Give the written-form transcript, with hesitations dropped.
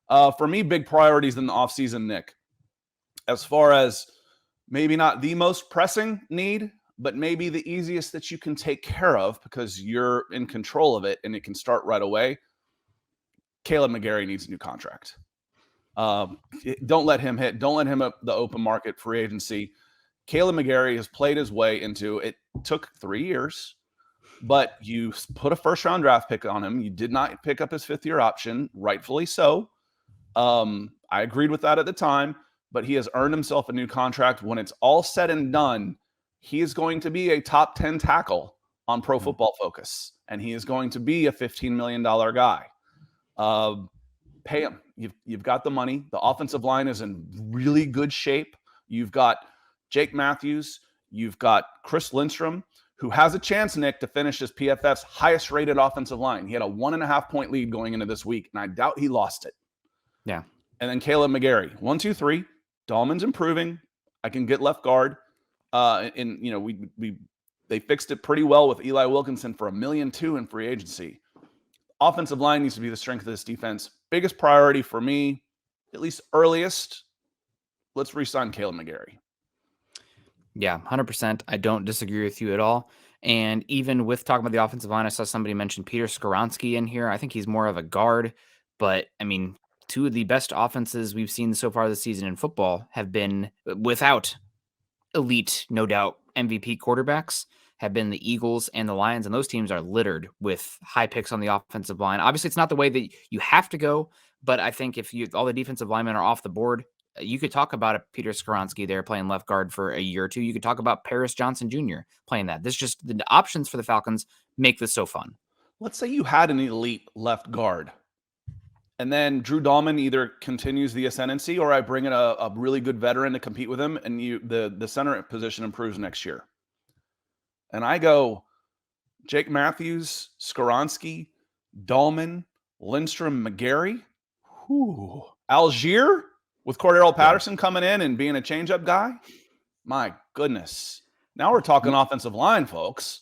For me, big priorities in the offseason, Nick. As far as maybe not the most pressing need, but maybe the easiest that you can take care of because you're in control of it and it can start right away. Caleb McGarry needs a new contract. Don't let him hit. Don't let him up the open market free agency. Caleb McGarry has played his way into it. Took 3 years, but you put a first-round draft pick on him. You did not pick up his fifth-year option, rightfully so. I agreed with that at the time, but he has earned himself a new contract. When it's all said and done, he is going to be a top 10 tackle on Pro Football Focus, and he is going to be a $15 million guy. Pay him. You've got the money. The offensive line is in really good shape. You've got Jake Matthews. You've got Chris Lindstrom, who has a chance, Nick, to finish as PFF's highest-rated offensive line. He had a 1.5-point lead going into this week, and I doubt he lost it. Yeah. And then Caleb McGarry, 1, 2, 3. Dahlman's improving. I can get left guard. And you know, they fixed it pretty well with Eli Wilkinson for $1.2 million in free agency. Offensive line needs to be the strength of this defense. Biggest priority for me, at least earliest, let's re-sign Caleb McGarry. Yeah, 100%. I don't disagree with you at all. And even with talking about the offensive line, I saw somebody mention Peter Skoronski in here. I think he's more of a guard, but I mean, two of the best offenses we've seen so far this season in football have been without elite, no doubt, MVP quarterbacks, have been the Eagles and the Lions, and those teams are littered with high picks on the offensive line. Obviously, it's not the way that you have to go, but I think if all the defensive linemen are off the board, you could talk about a Peter Skoronski there playing left guard for a year or two. You could talk about Paris Johnson Jr. playing that. This just the options for the Falcons make this so fun. Let's say you had an elite left guard, and then Drew Dahlman either continues the ascendancy or I bring in a really good veteran to compete with him, and the center position improves next year. And I go Jake Matthews, Skoronski, Dahlman, Lindstrom, McGarry, Algier with Cordero Patterson coming in and being a change-up guy. My goodness. Now we're talking offensive line, folks.